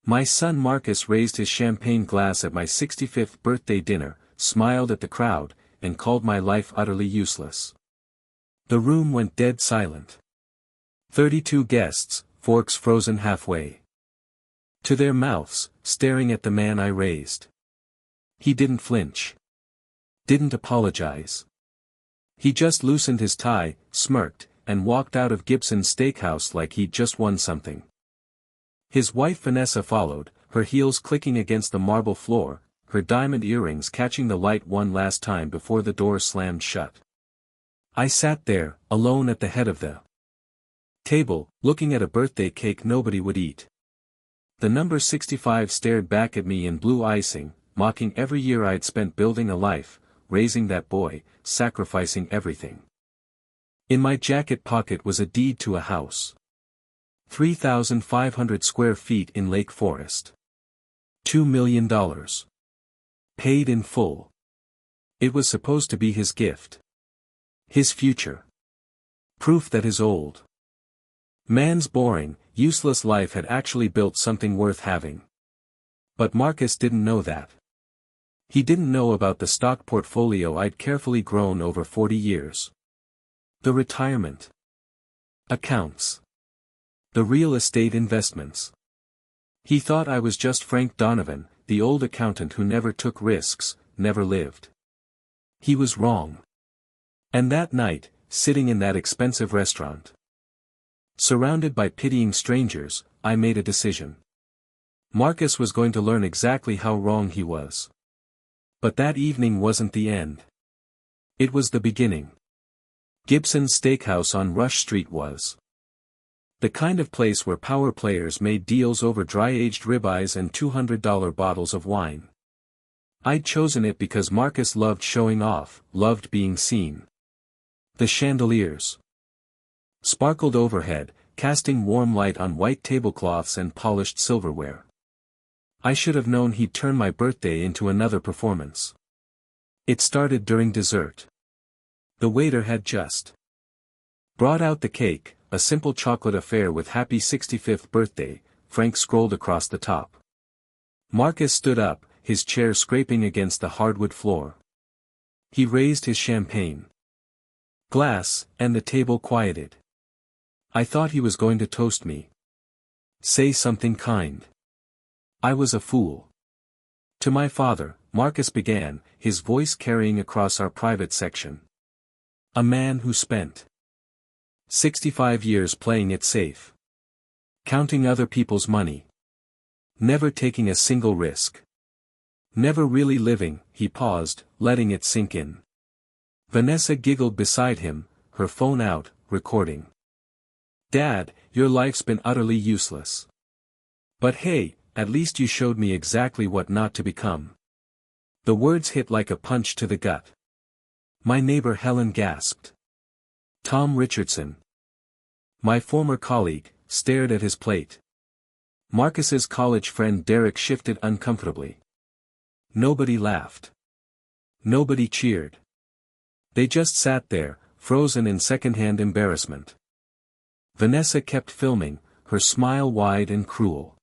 My son Marcus raised his champagne glass at my 65th birthday dinner, smiled at the crowd, and called my life utterly useless. The room went dead silent. 32 guests, forks frozen halfway to their mouths, staring at the man I raised. He didn't flinch. Didn't apologize. He just loosened his tie, smirked, and walked out of Gibson's steakhouse like he'd just won something. His wife Vanessa followed, her heels clicking against the marble floor, her diamond earrings catching the light one last time before the door slammed shut. I sat there, alone at the head of the table, looking at a birthday cake nobody would eat. The number 65 stared back at me in blue icing, mocking every year I'd spent building a life, raising that boy, sacrificing everything. In my jacket pocket was a deed to a house. 3,500 square feet in Lake Forest. $2 million. Paid in full. It was supposed to be his gift. His future. Proof that his old man's boring, useless life had actually built something worth having. But Marcus didn't know that. He didn't know about the stock portfolio I'd carefully grown over 40 years. The retirement accounts. The real estate investments. He thought I was just Frank Donovan, the old accountant who never took risks, never lived. He was wrong. And that night, sitting in that expensive restaurant, surrounded by pitying strangers, I made a decision. Marcus was going to learn exactly how wrong he was. But that evening wasn't the end. It was the beginning. Gibson's Steakhouse on Rush Street was the kind of place where power players made deals over dry-aged ribeyes and $200 bottles of wine. I'd chosen it because Marcus loved showing off, loved being seen. The chandeliers sparkled overhead, casting warm light on white tablecloths and polished silverware. I should have known he'd turn my birthday into another performance. It started during dessert. The waiter had just brought out the cake, a simple chocolate affair with "Happy 65th Birthday," Frank scrolled across the top. Marcus stood up, his chair scraping against the hardwood floor. He raised his champagne glass, and the table quieted. I thought he was going to toast me. Say something kind. I was a fool. To my father, Marcus began, his voice carrying across our private section. A man who spent 65 years playing it safe. Counting other people's money. Never taking a single risk. Never really living, he paused, letting it sink in. Vanessa giggled beside him, her phone out, recording. Dad, your life's been utterly useless. But hey, at least you showed me exactly what not to become. The words hit like a punch to the gut. My neighbor Helen gasped. Tom Richardson, my former colleague, stared at his plate. Marcus's college friend Derek shifted uncomfortably. Nobody laughed. Nobody cheered. They just sat there, frozen in secondhand embarrassment. Vanessa kept filming, her smile wide and cruel.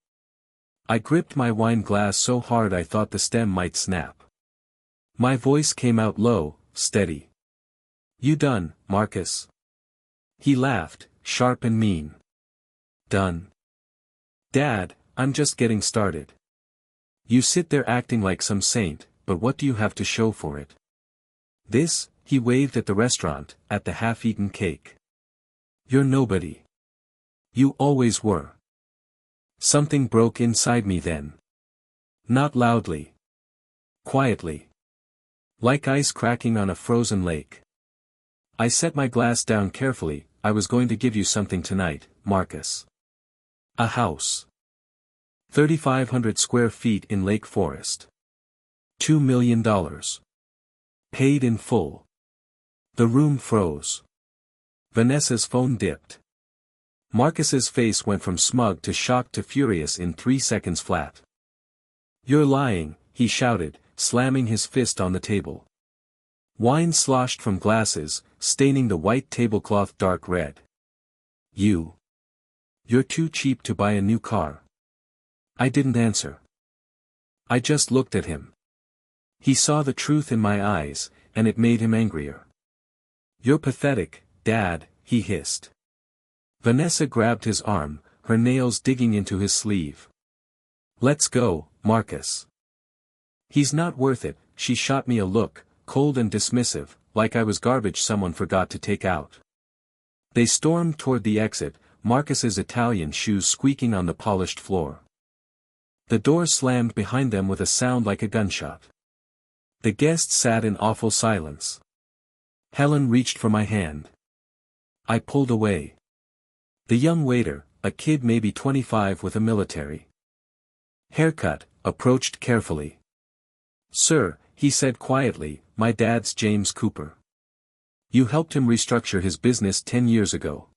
I gripped my wine glass so hard I thought the stem might snap. My voice came out low, steady. You done, Marcus? He laughed, sharp and mean. Done. Dad, I'm just getting started. You sit there acting like some saint, but what do you have to show for it? This, he waved at the restaurant, at the half-eaten cake. You're nobody. You always were. Something broke inside me then. Not loudly. Quietly. Like ice cracking on a frozen lake. I set my glass down carefully. I was going to give you something tonight, Marcus. A house. 3,500 square feet in Lake Forest. $2 million. Paid in full. The room froze. Vanessa's phone dipped. Marcus's face went from smug to shocked to furious in 3 seconds flat. You're lying, he shouted, slamming his fist on the table. Wine sloshed from glasses, staining the white tablecloth dark red. You're too cheap to buy a new car. I didn't answer. I just looked at him. He saw the truth in my eyes, and it made him angrier. "You're pathetic, Dad," he hissed. Vanessa grabbed his arm, her nails digging into his sleeve. "Let's go, Marcus." "He's not worth it," she shot me a look, cold and dismissive, like I was garbage someone forgot to take out. They stormed toward the exit, Marcus's Italian shoes squeaking on the polished floor. The door slammed behind them with a sound like a gunshot. The guests sat in awful silence. Helen reached for my hand. I pulled away. The young waiter, a kid maybe 25 with a military haircut, approached carefully. "Sir," he said quietly, "my dad's James Cooper. You helped him restructure his business 10 years ago.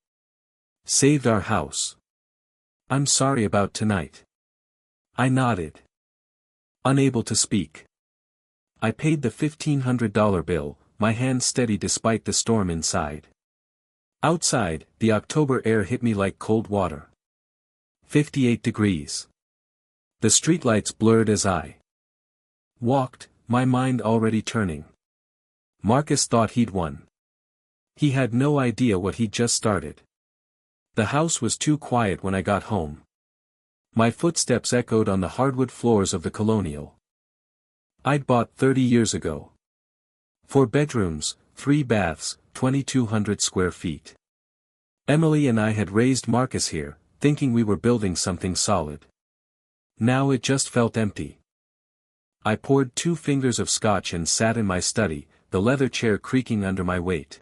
Saved our house. I'm sorry about tonight." I nodded. Unable to speak. I paid the $1,500 bill, my hand steady despite the storm inside. Outside, the October air hit me like cold water. 58 degrees. The streetlights blurred as I walked, my mind already turning. Marcus thought he'd won. He had no idea what he'd just started. The house was too quiet when I got home. My footsteps echoed on the hardwood floors of the Colonial I'd bought 30 years ago. 4 bedrooms, 3 baths, 2,200 square feet. Emily and I had raised Marcus here, thinking we were building something solid. Now it just felt empty. I poured 2 fingers of scotch and sat in my study, the leather chair creaking under my weight.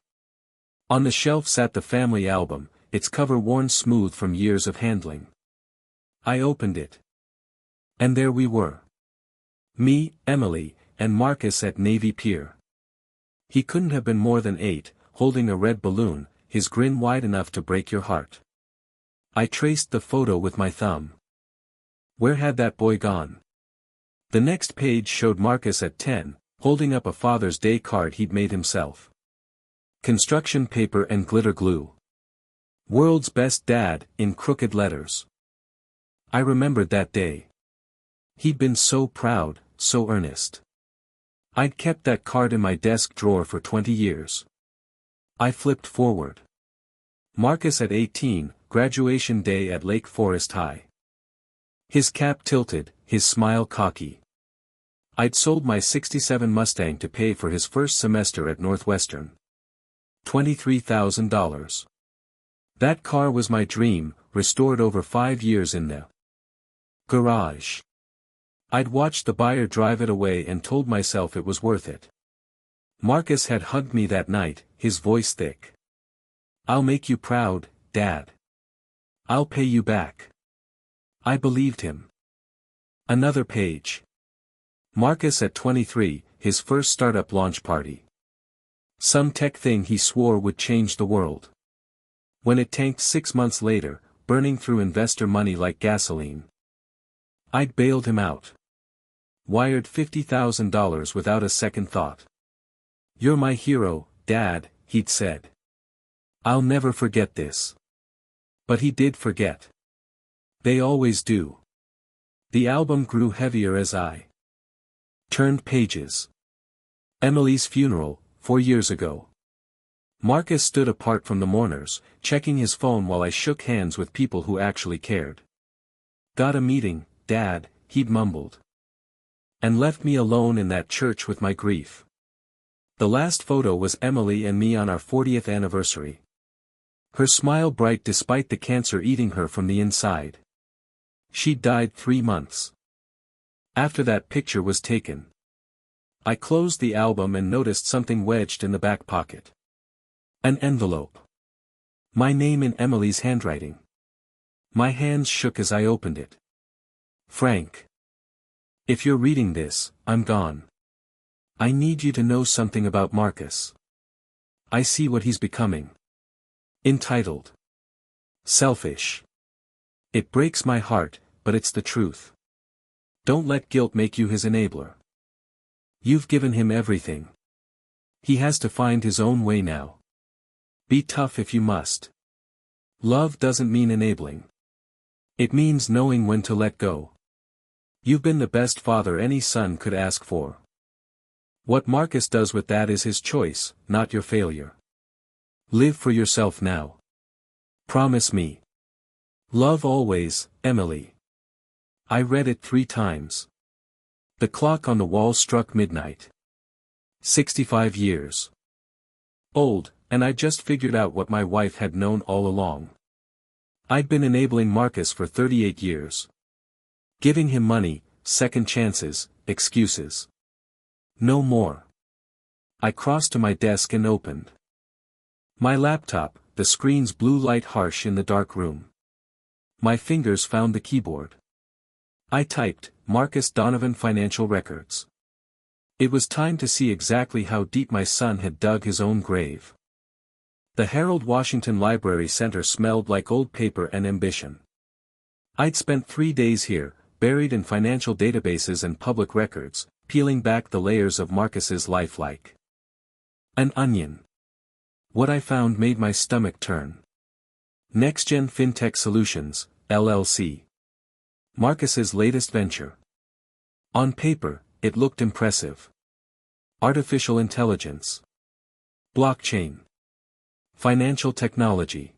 On the shelf sat the family album, its cover worn smooth from years of handling. I opened it. And there we were. Me, Emily, and Marcus at Navy Pier. He couldn't have been more than 8, holding a red balloon, his grin wide enough to break your heart. I traced the photo with my thumb. Where had that boy gone? The next page showed Marcus at 10, holding up a Father's Day card he'd made himself. Construction paper and glitter glue. "World's best dad," in crooked letters. I remembered that day. He'd been so proud, so earnest. I'd kept that card in my desk drawer for 20 years. I flipped forward. Marcus at 18, graduation day at Lake Forest High. His cap tilted, his smile cocky. I'd sold my '67 Mustang to pay for his first semester at Northwestern. $23,000. That car was my dream, restored over 5 years in the garage. I'd watched the buyer drive it away and told myself it was worth it. Marcus had hugged me that night, his voice thick. "I'll make you proud, Dad. I'll pay you back." I believed him. Another page. Marcus at 23, his first startup launch party. Some tech thing he swore would change the world. When it tanked 6 months later, burning through investor money like gasoline. I'd bailed him out. Wired $50,000 without a second thought. "You're my hero, Dad," he'd said. I'll never forget this. But he did forget. They always do. The album grew heavier as I turned pages. Emily's funeral, 4 years ago. Marcus stood apart from the mourners, checking his phone while I shook hands with people who actually cared. "Got a meeting, Dad," he'd mumbled. And left me alone in that church with my grief. The last photo was Emily and me on our 40th anniversary. Her smile bright despite the cancer eating her from the inside. She'd died 3 months after that picture was taken. I closed the album and noticed something wedged in the back pocket. An envelope. My name in Emily's handwriting. My hands shook as I opened it. "Frank. If you're reading this, I'm gone. I need you to know something about Marcus. I see what he's becoming." Entitled. Selfish. It breaks my heart, but it's the truth. Don't let guilt make you his enabler. You've given him everything. He has to find his own way now. Be tough if you must. Love doesn't mean enabling. It means knowing when to let go. You've been the best father any son could ask for. What Marcus does with that is his choice, not your failure. Live for yourself now. Promise me. Love always, Emily. I read it 3 times. The clock on the wall struck midnight. 65 years old, and I just figured out what my wife had known all along. I'd been enabling Marcus for 38 years. Giving him money, second chances, excuses. No more. I crossed to my desk and opened my laptop, the screen's blue light harsh in the dark room. My fingers found the keyboard. I typed, Marcus Donovan Financial Records. It was time to see exactly how deep my son had dug his own grave. The Harold Washington Library Center smelled like old paper and ambition. I'd spent 3 days here, buried in financial databases and public records, peeling back the layers of Marcus's life like an onion. What I found made my stomach turn. NextGen FinTech Solutions, LLC. Marcus's latest venture. On paper, it looked impressive. Artificial intelligence. Blockchain. Financial technology.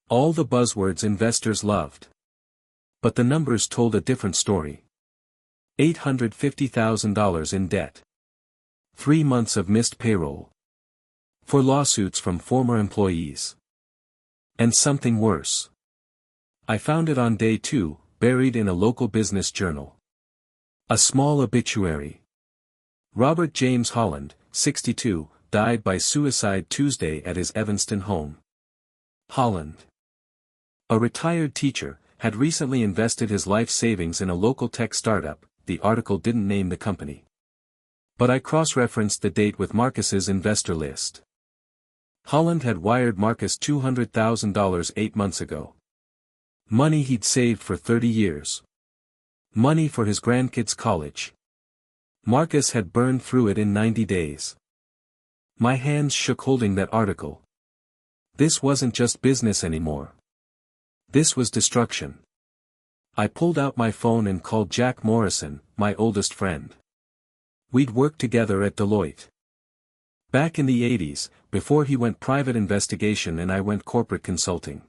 All the buzzwords investors loved. But the numbers told a different story. $850,000 in debt. 3 months of missed payroll. 4 lawsuits from former employees. And something worse. I found it on day 2, buried in a local business journal. A small obituary. Robert James Holland, 62, died by suicide Tuesday at his Evanston home. Holland, a retired teacher, had recently invested his life savings in a local tech startup. The article didn't name the company. But I cross-referenced the date with Marcus's investor list. Holland had wired Marcus $200,000 8 months ago. Money he'd saved for 30 years. Money for his grandkids' college. Marcus had burned through it in 90 days. My hands shook holding that article. This wasn't just business anymore. This was destruction. I pulled out my phone and called Jack Morrison, my oldest friend. We'd worked together at Deloitte. Back in the 80s, before he went private investigation and I went corporate consulting.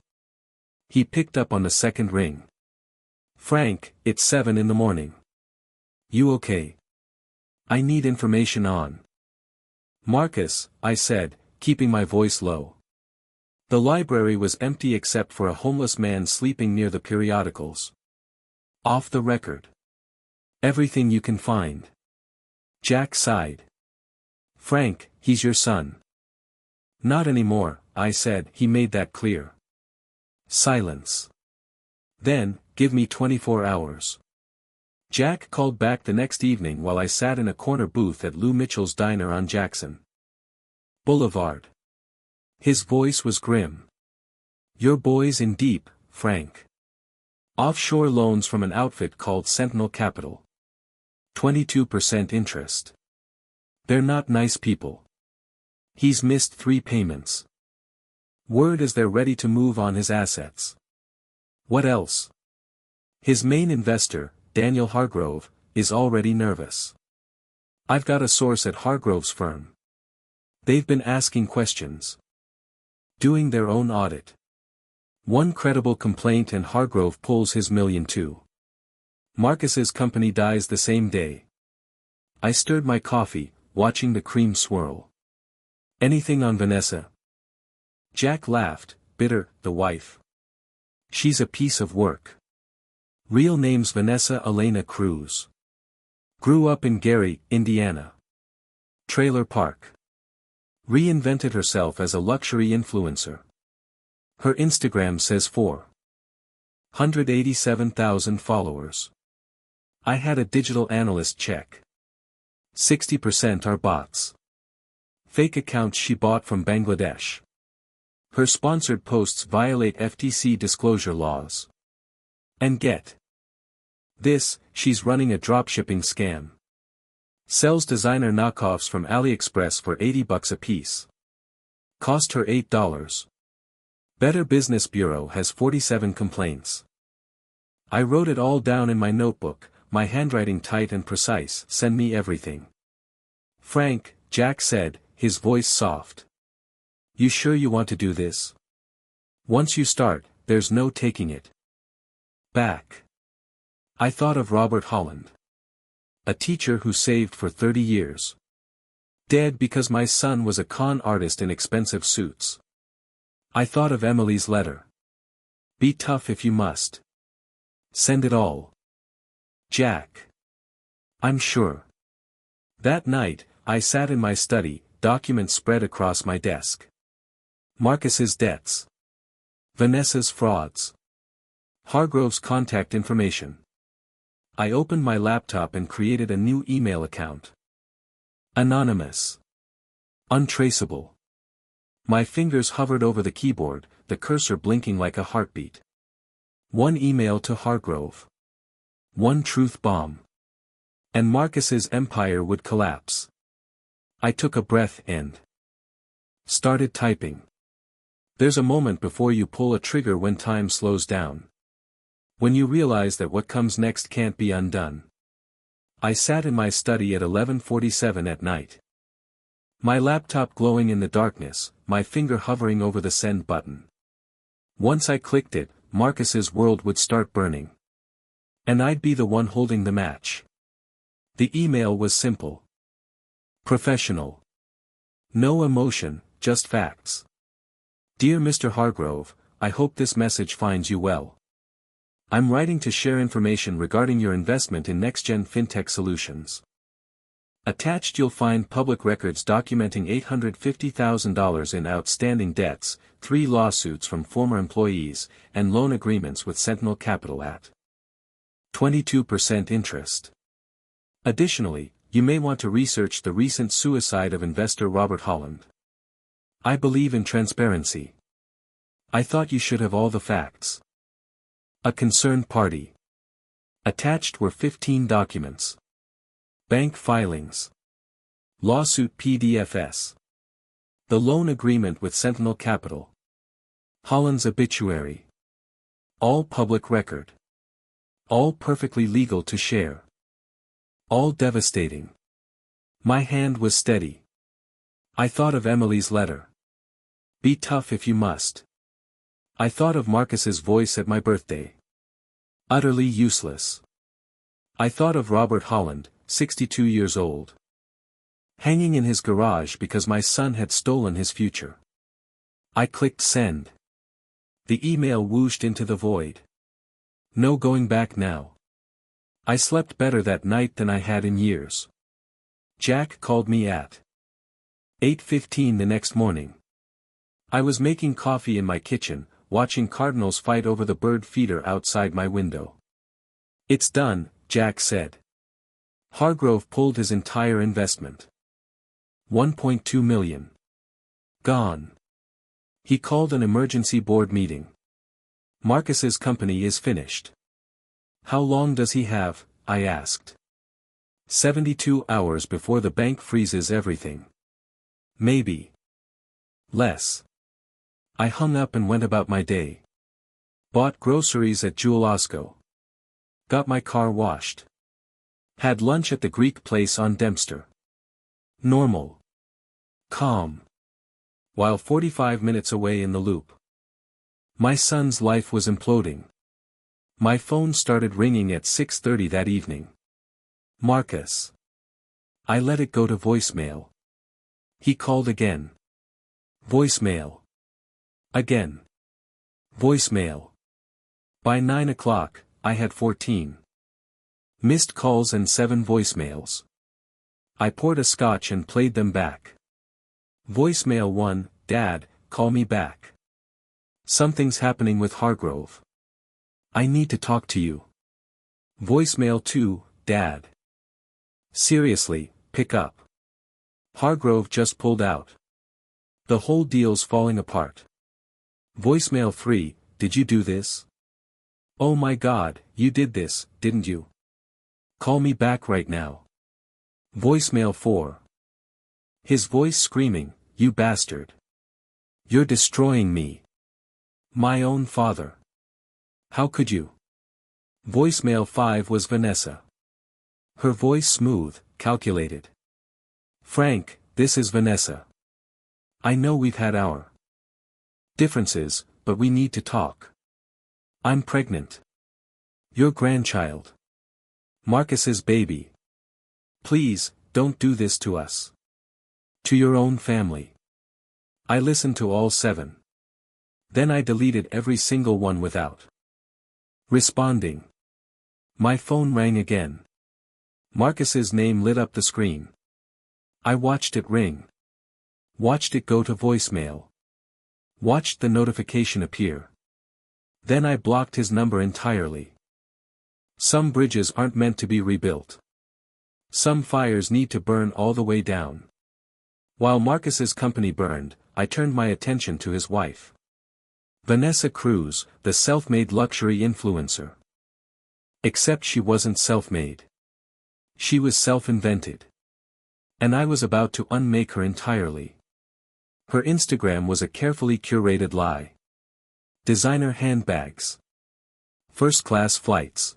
He picked up on the second ring. Frank, it's 7 in the morning. You okay? I need information on Marcus, I said, keeping my voice low. The library was empty except for a homeless man sleeping near the periodicals. Off the record. Everything you can find. Jack sighed. Frank, he's your son. Not anymore, I said. He made that clear. Silence. Then, give me 24 hours. Jack called back the next evening while I sat in a corner booth at Lou Mitchell's diner on Jackson Boulevard. His voice was grim. Your boy's in deep, Frank. Offshore loans from an outfit called Sentinel Capital. 22% interest. They're not nice people. He's missed 3 payments. Word is they're ready to move on his assets. What else? His main investor, Daniel Hargrove, is already nervous. I've got a source at Hargrove's firm. They've been asking questions. Doing their own audit. One credible complaint and Hargrove pulls his $1 million too. Marcus's company dies the same day. I stirred my coffee, watching the cream swirl. Anything on Vanessa? Jack laughed, bitter, the wife. She's a piece of work. Real name's Vanessa Elena Cruz. Grew up in Gary, Indiana. Trailer park. Reinvented herself as a luxury influencer. Her Instagram says 487,000 followers. I had a digital analyst check. 60% are bots. Fake accounts she bought from Bangladesh. Her sponsored posts violate FTC disclosure laws. And get this, she's running a dropshipping scam. Sells designer knockoffs from AliExpress for $80 a piece. Cost her $8. Better Business Bureau has 47 complaints. I wrote it all down in my notebook. my handwriting tight and precise. Send me everything. Frank, Jack said, his voice soft. You sure you want to do this? Once you start, there's no taking it back. I thought of Robert Holland. A teacher who saved for 30 years. Dead because my son was a con artist in expensive suits. I thought of Emily's letter. Be tough if you must. Send it all. Jack. I'm sure. That night, I sat in my study, documents spread across my desk. Marcus's debts. Vanessa's frauds. Hargrove's contact information. I opened my laptop and created a new email account. Anonymous. Untraceable. My fingers hovered over the keyboard, the cursor blinking like a heartbeat. One email to Hargrove. One truth bomb. And Marcus's empire would collapse. I took a breath and started typing. There's a moment before you pull a trigger when time slows down. When you realize that what comes next can't be undone. I sat in my study at 11:47 at night. My laptop glowing in the darkness, my finger hovering over the send button. Once I clicked it, Marcus's world would start burning. And I'd be the one holding the match. The email was simple. Professional. No emotion, just facts. Dear Mr. Hargrove, I hope this message finds you well. I'm writing to share information regarding your investment in next-gen fintech solutions. Attached you'll find public records documenting $850,000 in outstanding debts, 3 lawsuits from former employees, and loan agreements with Sentinel Capital at 22% interest. Additionally, you may want to research the recent suicide of investor Robert Holland. I believe in transparency. I thought you should have all the facts. A concerned party. Attached were 15 documents. Bank filings. Lawsuit PDFs. The loan agreement with Sentinel Capital. Holland's obituary. All public record. All perfectly legal to share. All devastating. My hand was steady. I thought of Emily's letter. Be tough if you must. I thought of Marcus's voice at my birthday. Utterly useless. I thought of Robert Holland, 62 years old. Hanging in his garage because my son had stolen his future. I clicked send. The email whooshed into the void. No going back now. I slept better that night than I had in years. Jack called me at 8:15 the next morning. I was making coffee in my kitchen, watching cardinals fight over the bird feeder outside my window. It's done, Jack said. Hargrove pulled his entire investment. 1.2 million. Gone. He called an emergency board meeting. Marcus's company is finished. How long does he have? I asked. 72 hours before the bank freezes everything. Maybe less. I hung up and went about my day. Bought groceries at Jewel-Osco. Got my car washed. Had lunch at the Greek place on Dempster. Normal. Calm. While 45 minutes away in the loop. My son's life was imploding. My phone started ringing at 6:30 that evening. Marcus. I let it go to voicemail. He called again. Voicemail. Again. Voicemail. By 9 o'clock, I had 14 missed calls and 7 voicemails. I poured a scotch and played them back. Voicemail 1, Dad, call me back. Something's happening with Hargrove. I need to talk to you. Voicemail 2, Dad. Seriously, pick up. Hargrove just pulled out. The whole deal's falling apart. Voicemail 3, did you do this? Oh my God, you did this, didn't you? Call me back right now. Voicemail 4. His voice screaming, you bastard. You're destroying me. My own father. How could you? Voicemail 5 was Vanessa. Her voice smooth, calculated. Frank, this is Vanessa. I know we've had our differences, but we need to talk. I'm pregnant. Your grandchild. Marcus's baby. Please, don't do this to us. To your own family. I listened to all 7. Then I deleted every single one without responding. My phone rang again. Marcus's name lit up the screen. I watched it ring. Watched it go to voicemail. Watched the notification appear. Then I blocked his number entirely. Some bridges aren't meant to be rebuilt. Some fires need to burn all the way down. While Marcus's company burned, I turned my attention to his wife. Vanessa Cruz, the self-made luxury influencer. Except she wasn't self-made. She was self-invented. And I was about to unmake her entirely. Her Instagram was a carefully curated lie. Designer handbags. First-class flights.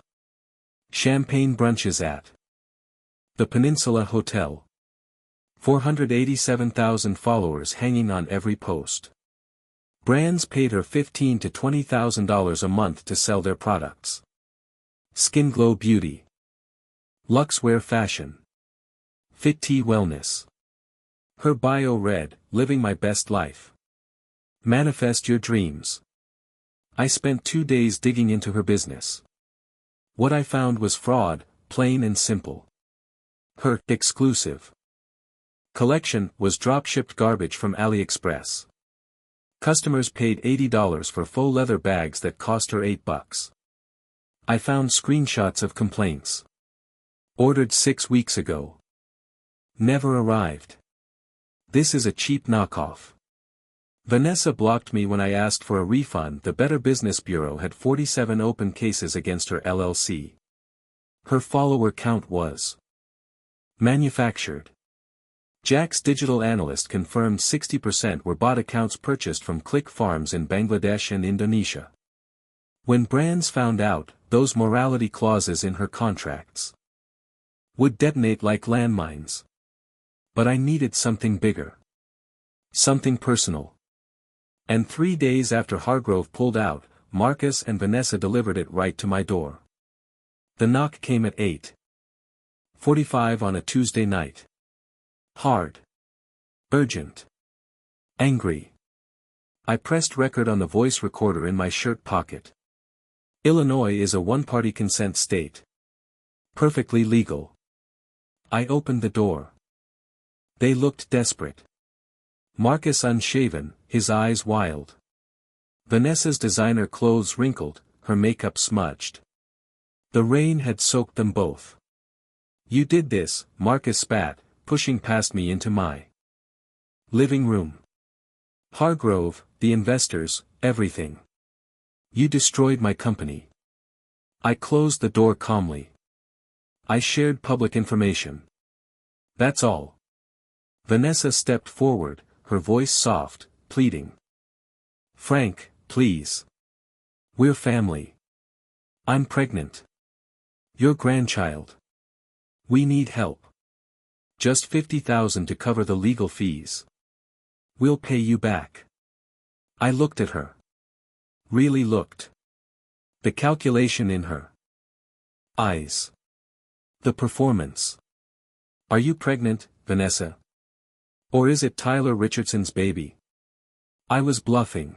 Champagne brunches at the Peninsula Hotel. 487,000 followers hanging on every post. Brands paid her $15,000 to $20,000 a month to sell their products. Skin Glow Beauty. Luxwear Fashion. Fit Tea Wellness. Her bio read, Living My Best Life. Manifest Your Dreams. I spent 2 days digging into her business. What I found was fraud, plain and simple. Her exclusive collection was drop-shipped garbage from AliExpress. Customers paid $80 for faux leather bags that cost her $8. I found screenshots of complaints. Ordered 6 weeks ago. Never arrived. This is a cheap knockoff. Vanessa blocked me when I asked for a refund. The Better Business Bureau had 47 open cases against her LLC. Her follower count was manufactured. Jack's digital analyst confirmed 60% were bot accounts purchased from click farms in Bangladesh and Indonesia. When brands found out, those morality clauses in her contracts would detonate like landmines. But I needed something bigger. Something personal. And 3 days after Hargrove pulled out, Marcus and Vanessa delivered it right to my door. The knock came at 8:45 on a Tuesday night. Hard. Urgent. Angry. I pressed record on the voice recorder in my shirt pocket. Illinois is a one-party consent state. Perfectly legal. I opened the door. They looked desperate. Marcus unshaven, his eyes wild. Vanessa's designer clothes wrinkled, her makeup smudged. The rain had soaked them both. You did this, Marcus spat, pushing past me into my living room. Hargrove, the investors, everything. You destroyed my company. I closed the door calmly. I shared public information. That's all. Vanessa stepped forward, her voice soft, pleading. Frank, please. We're family. I'm pregnant. Your grandchild. We need help. Just $50,000 to cover the legal fees. We'll pay you back. I looked at her. Really looked. The calculation in her eyes. The performance. Are you pregnant, Vanessa? Or is it Tyler Richardson's baby? I was bluffing.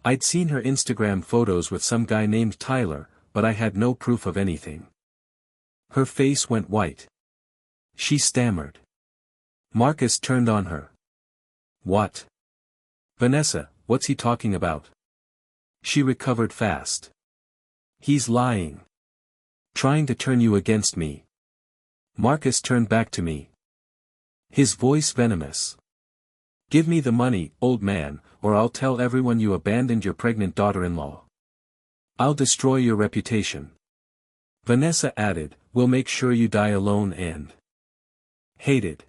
I'd seen her Instagram photos with some guy named Tyler, but I had no proof of anything. Her face went white. She stammered. Marcus turned on her. What? Vanessa, what's he talking about? She recovered fast. He's lying. Trying to turn you against me. Marcus turned back to me. His voice venomous. Give me the money, old man, or I'll tell everyone you abandoned your pregnant daughter-in-law. I'll destroy your reputation. Vanessa added, we'll make sure you die alone and hated.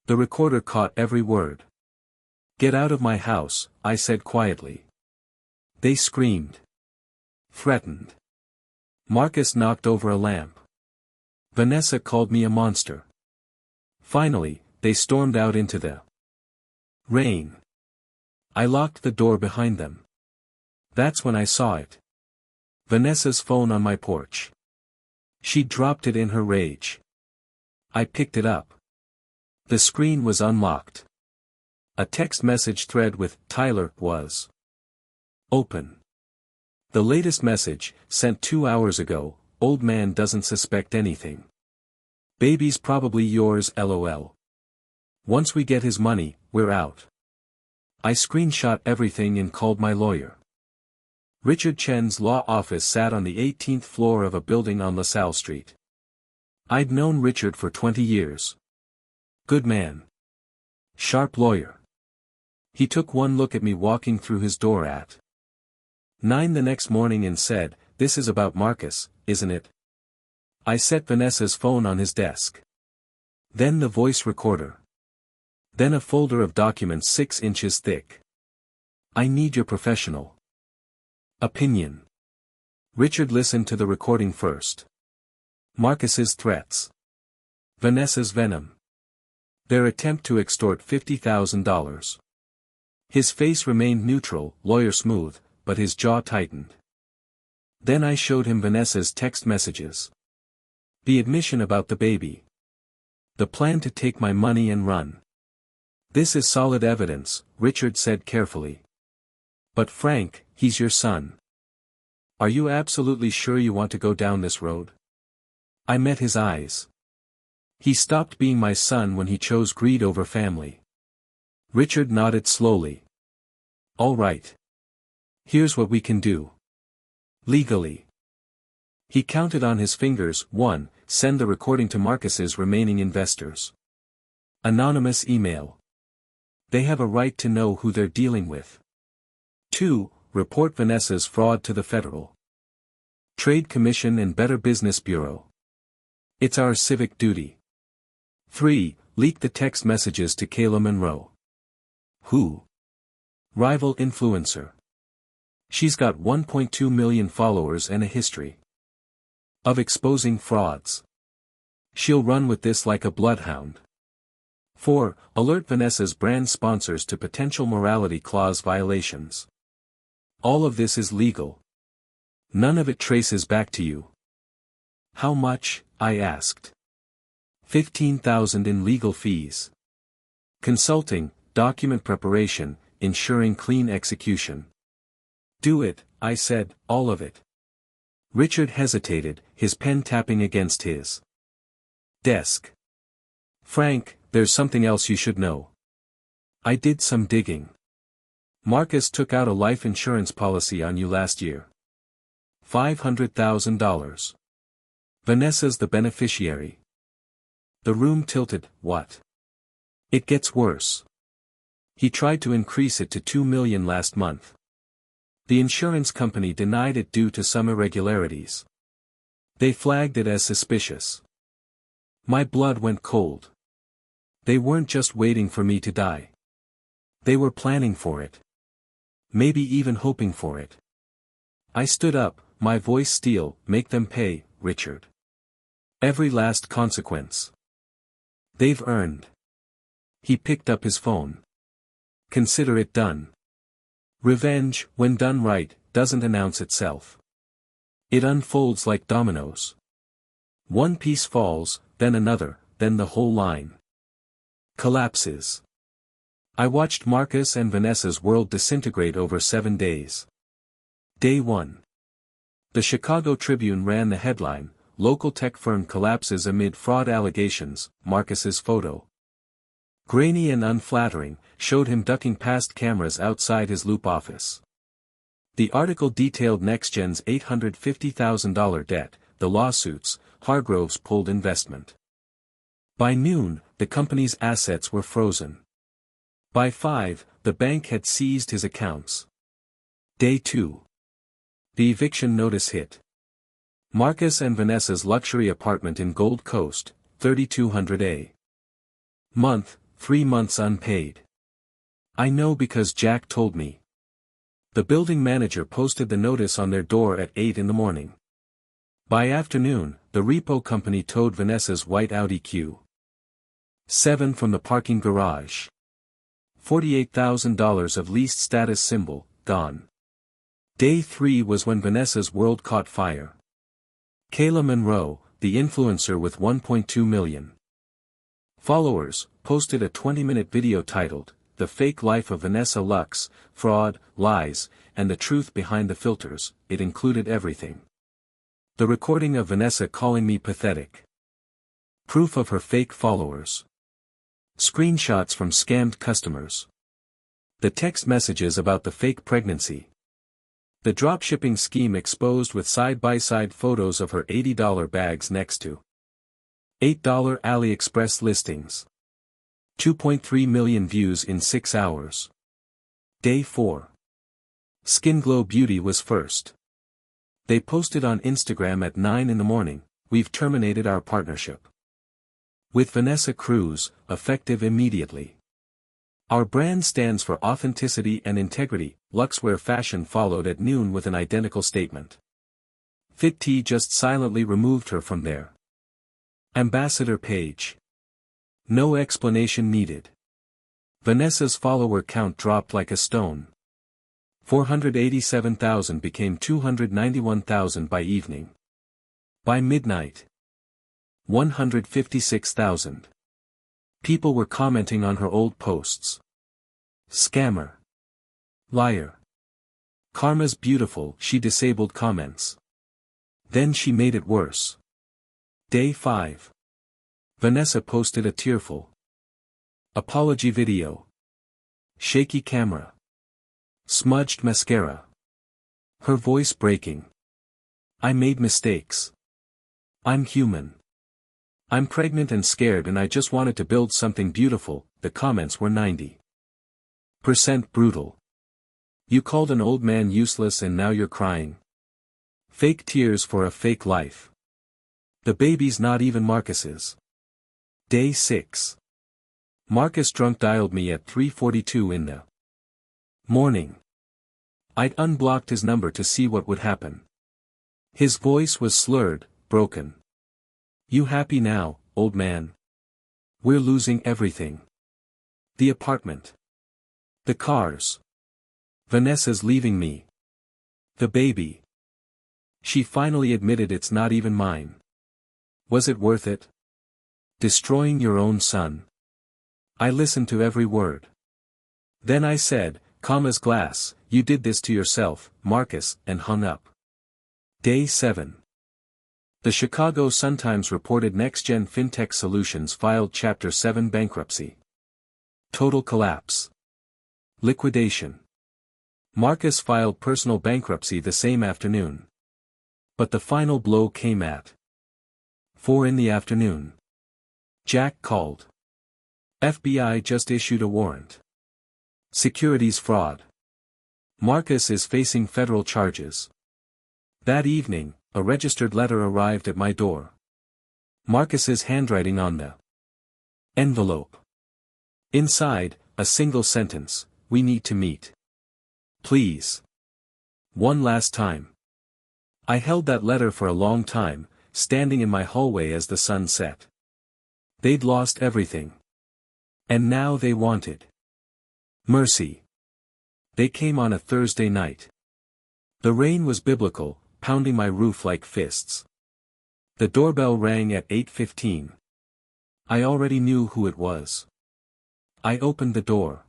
The recorder caught every word. Get out of my house, I said quietly. They screamed. Threatened. Marcus knocked over a lamp. Vanessa called me a monster. Finally, they stormed out into the rain. I locked the door behind them. That's when I saw it. Vanessa's phone on my porch. She dropped it in her rage. I picked it up. The screen was unlocked. A text message thread with "Tyler" was open. The latest message, sent 2 hours ago, "Old man doesn't suspect anything. Baby's probably yours, lol. Once we get his money, we're out." I screenshot everything and called my lawyer. Richard Chen's law office sat on the 18th floor of a building on LaSalle Street. I'd known Richard for 20 years. Good man. Sharp lawyer. He took one look at me walking through his door at 9 the next morning and said, "This is about Marcus, isn't it?" I set Vanessa's phone on his desk. Then the voice recorder. Then a folder of documents 6 inches thick. "I need your professional opinion." Richard listened to the recording first. Marcus's threats. Vanessa's venom. Their attempt to extort $50,000. His face remained neutral, lawyer smooth, but his jaw tightened. Then I showed him Vanessa's text messages. The admission about the baby. The plan to take my money and run. "This is solid evidence," Richard said carefully. "But Frank, he's your son. Are you absolutely sure you want to go down this road?" I met his eyes. He stopped being my son when he chose greed over family. Richard nodded slowly. "All right. Here's what we can do. Legally." He counted on his fingers. 1. Send the recording to Marcus's remaining investors. Anonymous email. They have a right to know who they're dealing with. 2. Report Vanessa's fraud to the Federal Trade Commission and Better Business Bureau. It's our civic duty. 3. Leak the text messages to Kayla Monroe. Who? Rival influencer. She's got 1.2 million followers and a history of exposing frauds. She'll run with this like a bloodhound. 4. Alert Vanessa's brand sponsors to potential morality clause violations. All of this is legal. None of it traces back to you. How much? I asked. $15,000 in legal fees. Consulting, document preparation, ensuring clean execution. Do it, I said, all of it. Richard hesitated, his pen tapping against his desk. Frank, there's something else you should know. I did some digging. Marcus took out a life insurance policy on you last year. $500,000. Vanessa's the beneficiary. The room tilted. What? It gets worse. He tried to increase it to $2 million last month. The insurance company denied it due to some irregularities. They flagged it as suspicious. My blood went cold. They weren't just waiting for me to die. They were planning for it. Maybe even hoping for it. I stood up, my voice steel. Make them pay, Richard. Every last consequence. They've earned. He picked up his phone. Consider it done. Revenge, when done right, doesn't announce itself. It unfolds like dominoes. One piece falls, then another, then the whole line collapses. I watched Marcus and Vanessa's world disintegrate over 7 days. Day 1. The Chicago Tribune ran the headline, "Local tech firm collapses amid fraud allegations." Marcus's photo, grainy and unflattering, showed him ducking past cameras outside his Loop office. The article detailed NextGen's $850,000 debt, the lawsuits, Hargrove's pulled investment. By noon, the company's assets were frozen. By 5, the bank had seized his accounts. Day 2. The eviction notice hit. Marcus and Vanessa's luxury apartment in Gold Coast, 3200 month, 3 months unpaid. I know because Jack told me. The building manager posted the notice on their door at 8 in the morning. By afternoon, the repo company towed Vanessa's white Audi Q7 from the parking garage. $48,000 of leased status symbol, gone. Day 3 was when Vanessa's world caught fire. Kayla Monroe, the influencer with 1.2 million followers, posted a 20-minute video titled, "The Fake Life of Vanessa Lux, Fraud, Lies, and the Truth Behind the Filters." It included everything. The recording of Vanessa calling me pathetic. Proof of her fake followers. Screenshots from scammed customers. The text messages about the fake pregnancy. The dropshipping scheme exposed with side-by-side photos of her $80 bags next to $8 AliExpress listings. 2.3 million views in 6 hours. Day 4. Skin Glow Beauty was first. They posted on Instagram at 9 in the morning, "We've terminated our partnership with Vanessa Cruz, effective immediately. Our brand stands for authenticity and integrity." Luxwear Fashion followed at noon with an identical statement. Fit Tea just silently removed her from their ambassador page. No explanation needed. Vanessa's follower count dropped like a stone. 487,000 became 291,000 by evening. By midnight, 156,000. People were commenting on her old posts. Scammer. Liar. Karma's beautiful. She disabled comments. Then she made it worse. Day 5. Vanessa posted a tearful apology video. Shaky camera. Smudged mascara. Her voice breaking. "I made mistakes. I'm human. I'm pregnant and scared and I just wanted to build something beautiful." The comments were 90% brutal. "You called an old man useless and now you're crying. Fake tears for a fake life. The baby's not even Marcus's." Day 6. Marcus drunk dialed me at 3:42 in the morning. I'd unblocked his number to see what would happen. His voice was slurred, broken. "You happy now, old man? We're losing everything. The apartment. The cars. Vanessa's leaving me. The baby. She finally admitted it's not even mine. Was it worth it? Destroying your own son." I listened to every word. Then I said, "Calm as glass, you did this to yourself, Marcus," and hung up. Day 7. The Chicago Sun-Times reported NextGen FinTech Solutions filed Chapter 7 bankruptcy. Total collapse. Liquidation. Marcus filed personal bankruptcy the same afternoon. But the final blow came at 4 in the afternoon. Jack called. FBI just issued a warrant. Securities fraud. Marcus is facing federal charges. That evening, a registered letter arrived at my door. Marcus's handwriting on the envelope. Inside, a single sentence: "We need to meet. Please. One last time." I held that letter for a long time, standing in my hallway as the sun set. They'd lost everything. And now they wanted mercy. They came on a Thursday night. The rain was biblical, pounding my roof like fists. The doorbell rang at 8:15. I already knew who it was. I opened the door.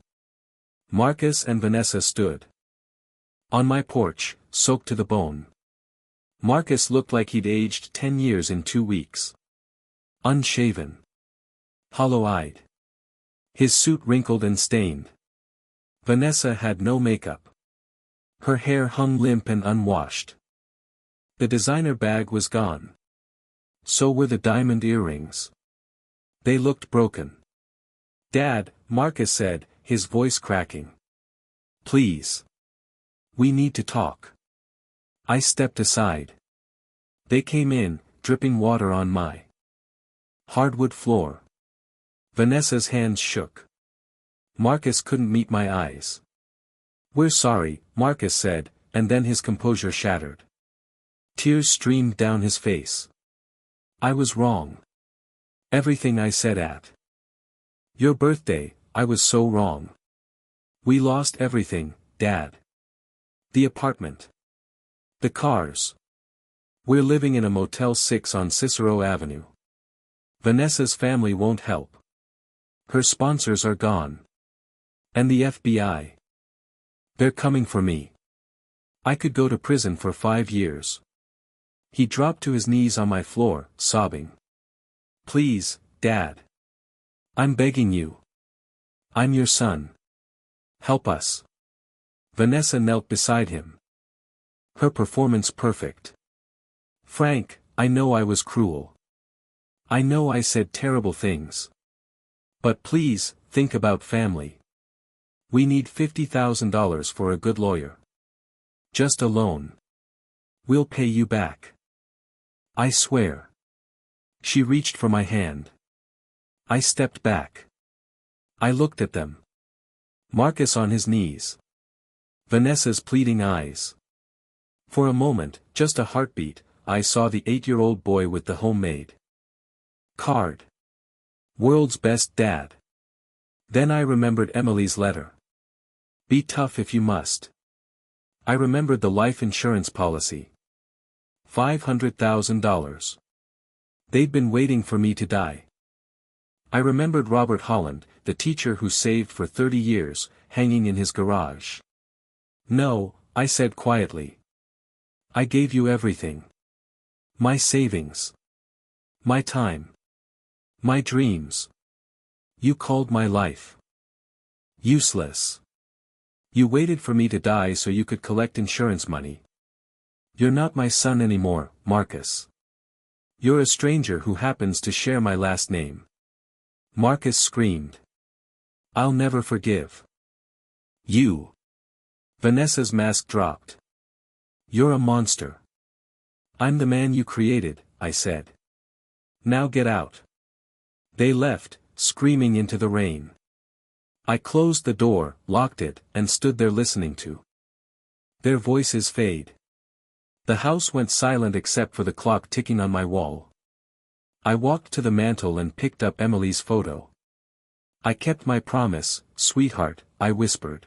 Marcus and Vanessa stood on my porch, soaked to the bone. Marcus looked like he'd aged 10 years in 2 weeks. Unshaven. Hollow-eyed. His suit wrinkled and stained. Vanessa had no makeup. Her hair hung limp and unwashed. The designer bag was gone. So were the diamond earrings. They looked broken. "Dad," Marcus said, his voice cracking. "Please. We need to talk." I stepped aside. They came in, dripping water on my hardwood floor. Vanessa's hands shook. Marcus couldn't meet my eyes. "We're sorry," Marcus said, and then his composure shattered. Tears streamed down his face. I was wrong. Everything I said at your birthday, I was so wrong. We lost everything, Dad. The apartment. The cars. We're living in a Motel 6 on Cicero Avenue. Vanessa's family won't help. Her sponsors are gone. And the FBI. They're coming for me. I could go to prison for 5 years. He dropped to his knees on my floor, sobbing. Please, Dad. I'm begging you. I'm your son. Help us. Vanessa knelt beside him. Her performance perfect. Frank, I know I was cruel. I know I said terrible things. But please, think about family. We need $50,000 for a good lawyer. Just a loan. We'll pay you back. I swear. She reached for my hand. I stepped back. I looked at them. Marcus on his knees. Vanessa's pleading eyes. For a moment, just a heartbeat, I saw the 8-year-old boy with the homemade card. World's best dad. Then I remembered Emily's letter. Be tough if you must. I remembered the life insurance policy. $500,000. They'd been waiting for me to die. I remembered Robert Holland, the teacher who saved for 30 years, hanging in his garage. No, I said quietly. I gave you everything. My savings. My time. My dreams. You called my life useless. You waited for me to die so you could collect insurance money. You're not my son anymore, Marcus. You're a stranger who happens to share my last name. Marcus screamed. I'll never forgive you. Vanessa's mask dropped. You're a monster. I'm the man you created, I said. Now get out. They left, screaming into the rain. I closed the door, locked it, and stood there listening to their voices fade. The house went silent except for the clock ticking on my wall. I walked to the mantel and picked up Emily's photo. I kept my promise, sweetheart, I whispered.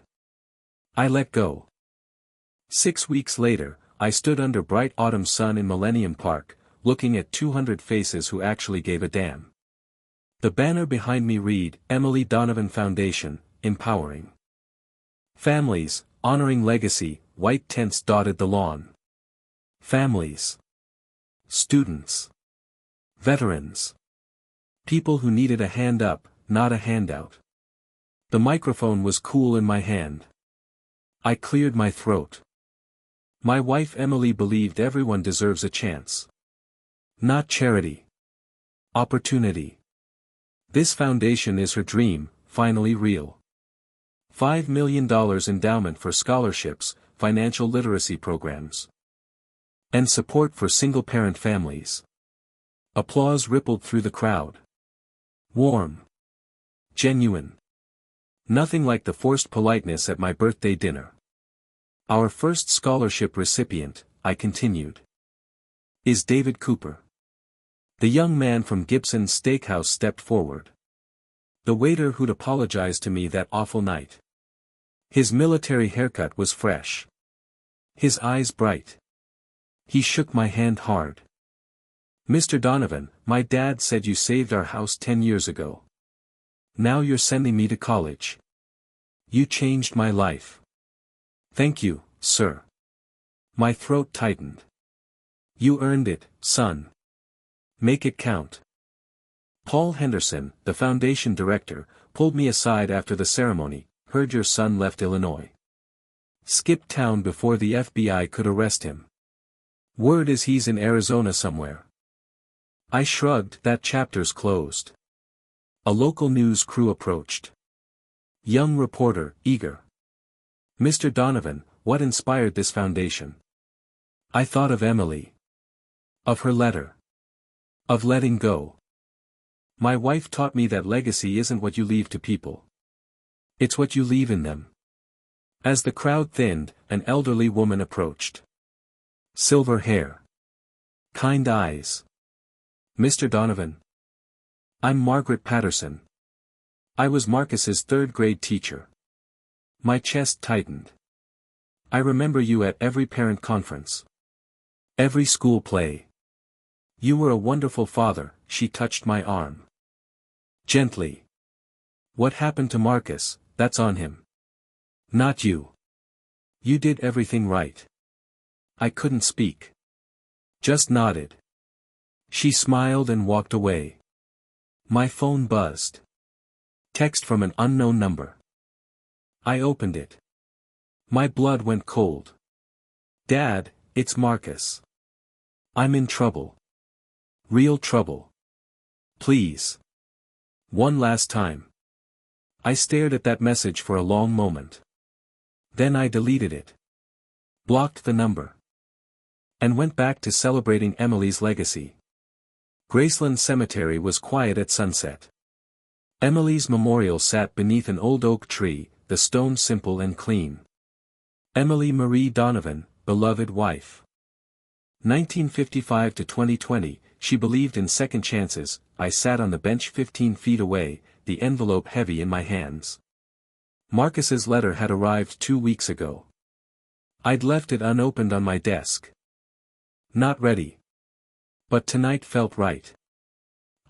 I let go. 6 weeks later, I stood under bright autumn sun in Millennium Park, looking at 200 faces who actually gave a damn. The banner behind me read, Emily Donovan Foundation, Empowering Families, Honoring Legacy. White tents dotted the lawn. Families. Students. Veterans. People who needed a hand up, not a handout. The microphone was cool in my hand. I cleared my throat. My wife Emily believed everyone deserves a chance. Not charity. Opportunity. This foundation is her dream, finally real. $5 million endowment for scholarships, financial literacy programs, and support for single-parent families. Applause rippled through the crowd. Warm. Genuine. Nothing like the forced politeness at my birthday dinner. Our first scholarship recipient, I continued, is David Cooper. The young man from Gibson's Steakhouse stepped forward. The waiter who'd apologized to me that awful night. His military haircut was fresh. His eyes bright. He shook my hand hard. Mr. Donovan, my dad said you saved our house 10 years ago. Now you're sending me to college. You changed my life. Thank you, sir. My throat tightened. You earned it, son. Make it count. Paul Henderson, the foundation director, pulled me aside after the ceremony. Heard your son left Illinois. Skipped town before the FBI could arrest him. Word is he's in Arizona somewhere. I shrugged. That chapter's closed. A local news crew approached. Young reporter, eager. Mr. Donovan, what inspired this foundation? I thought of Emily. Of her letter. Of letting go. My wife taught me that legacy isn't what you leave to people. It's what you leave in them. As the crowd thinned, an elderly woman approached. Silver hair. Kind eyes. Mr. Donovan. I'm Margaret Patterson. I was Marcus's third-grade teacher. My chest tightened. I remember you at every parent conference. Every school play. You were a wonderful father. She touched my arm. Gently. What happened to Marcus? That's on him. Not you. You did everything right. I couldn't speak. Just nodded. She smiled and walked away. My phone buzzed. Text from an unknown number. I opened it. My blood went cold. Dad, it's Marcus. I'm in trouble. Real trouble. Please. One last time. I stared at that message for a long moment. Then I deleted it. Blocked the number. And went back to celebrating Emily's legacy. Graceland Cemetery was quiet at sunset. Emily's memorial sat beneath an old oak tree, the stone simple and clean. Emily Marie Donovan, beloved wife. 1955 to 2020, she believed in second chances. I sat on the bench 15 feet away, the envelope heavy in my hands. Marcus's letter had arrived 2 weeks ago. I'd left it unopened on my desk. Not ready. But tonight felt right.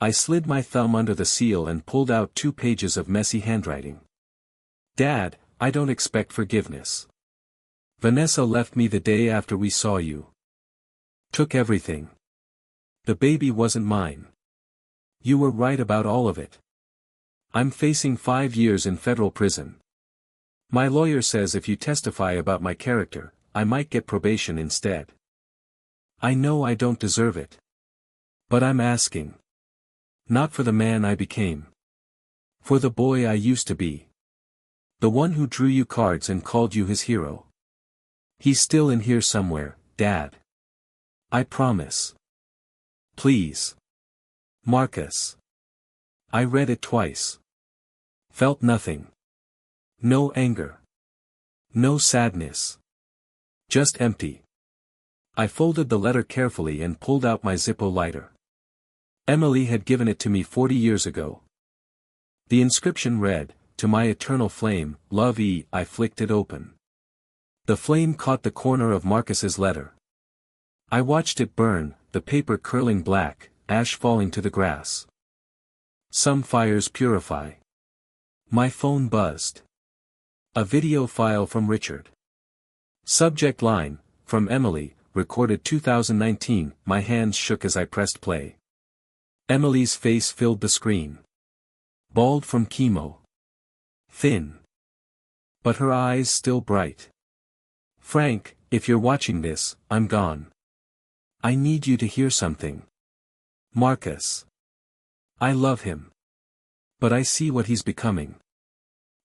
I slid my thumb under the seal and pulled out 2 pages of messy handwriting. Dad, I don't expect forgiveness. Vanessa left me the day after we saw you. Took everything. The baby wasn't mine. You were right about all of it. I'm facing 5 years in federal prison. My lawyer says if you testify about my character, I might get probation instead. I know I don't deserve it. But I'm asking. Not for the man I became. For the boy I used to be. The one who drew you cards and called you his hero. He's still in here somewhere, Dad. I promise. Please. Marcus. I read it twice. Felt nothing. No anger. No sadness. Just empty. I folded the letter carefully and pulled out my Zippo lighter. Emily had given it to me 40 years ago. The inscription read, "To my eternal flame, love E." I flicked it open. The flame caught the corner of Marcus's letter. I watched it burn, the paper curling black, ash falling to the grass. Some fires purify. My phone buzzed. A video file from Richard. Subject line, from Emily, recorded 2019. My hands shook as I pressed play. Emily's face filled the screen. Bald from chemo. Thin. But her eyes still bright. Frank, if you're watching this, I'm gone. I need you to hear something. Marcus. I love him. But I see what he's becoming.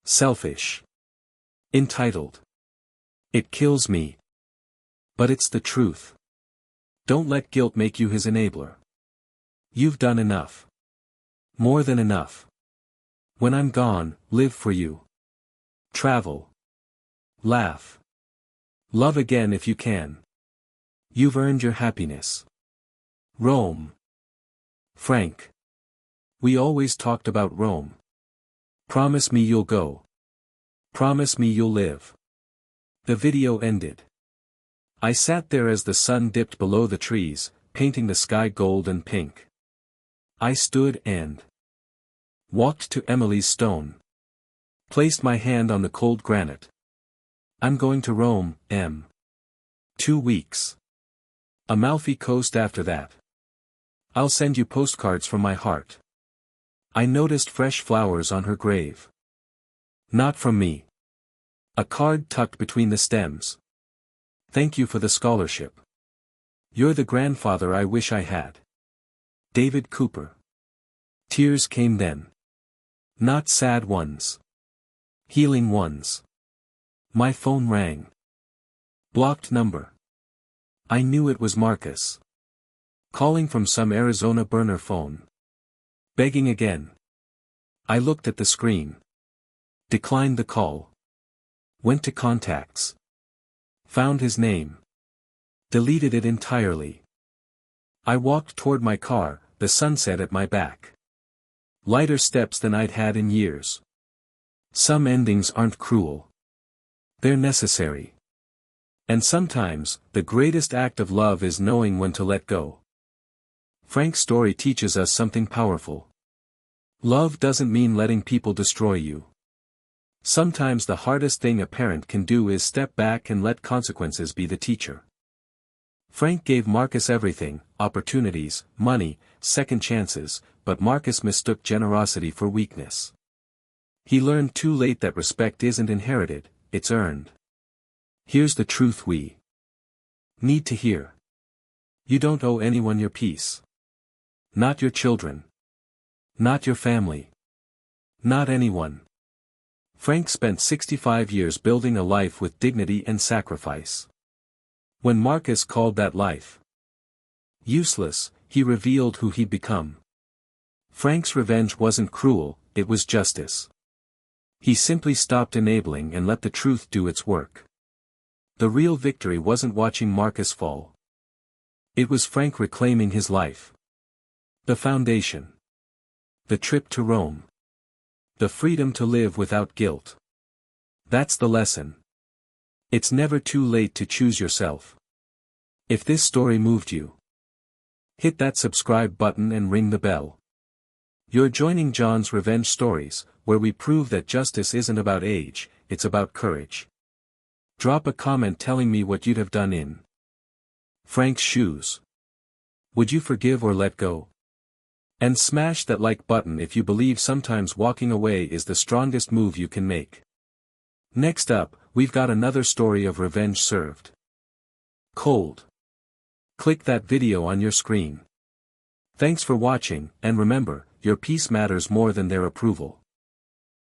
Selfish. Entitled. It kills me. But it's the truth. Don't let guilt make you his enabler. You've done enough. More than enough. When I'm gone, live for you. Travel. Laugh. Love again if you can. You've earned your happiness. Rome. Frank. We always talked about Rome. Promise me you'll go. Promise me you'll live. The video ended. I sat there as the sun dipped below the trees, painting the sky gold and pink. I stood and walked to Emily's stone. Placed my hand on the cold granite. I'm going to Rome, Em. 2 weeks. Amalfi Coast after that. I'll send you postcards from my heart. I noticed fresh flowers on her grave. Not from me. A card tucked between the stems. Thank you for the scholarship. You're the grandfather I wish I had. David Cooper. Tears came then. Not sad ones. Healing ones. My phone rang. Blocked number. I knew it was Marcus. Calling from some Arizona burner phone. Begging again. I looked at the screen. Declined the call. Went to contacts. Found his name. Deleted it entirely. I walked toward my car, the sunset at my back. Lighter steps than I'd had in years. Some endings aren't cruel. They're necessary. And sometimes, the greatest act of love is knowing when to let go. Frank's story teaches us something powerful. Love doesn't mean letting people destroy you. Sometimes the hardest thing a parent can do is step back and let consequences be the teacher. Frank gave Marcus everything, opportunities, money, second chances, but Marcus mistook generosity for weakness. He learned too late that respect isn't inherited, it's earned. Here's the truth we need to hear. You don't owe anyone your peace. Not your children. Not your family. Not anyone. Frank spent 65 years building a life with dignity and sacrifice. When Marcus called that life useless, he revealed who he'd become. Frank's revenge wasn't cruel, it was justice. He simply stopped enabling and let the truth do its work. The real victory wasn't watching Marcus fall. It was Frank reclaiming his life. The foundation. The trip to Rome. The freedom to live without guilt. That's the lesson. It's never too late to choose yourself. If this story moved you, hit that subscribe button and ring the bell. You're joining John's Revenge Stories, where we prove that justice isn't about age, it's about courage. Drop a comment telling me what you'd have done in Frank's shoes. Would you forgive or let go? And smash that like button if you believe sometimes walking away is the strongest move you can make. Next up, we've got another story of revenge served cold. Click that video on your screen. Thanks for watching, and remember, your peace matters more than their approval.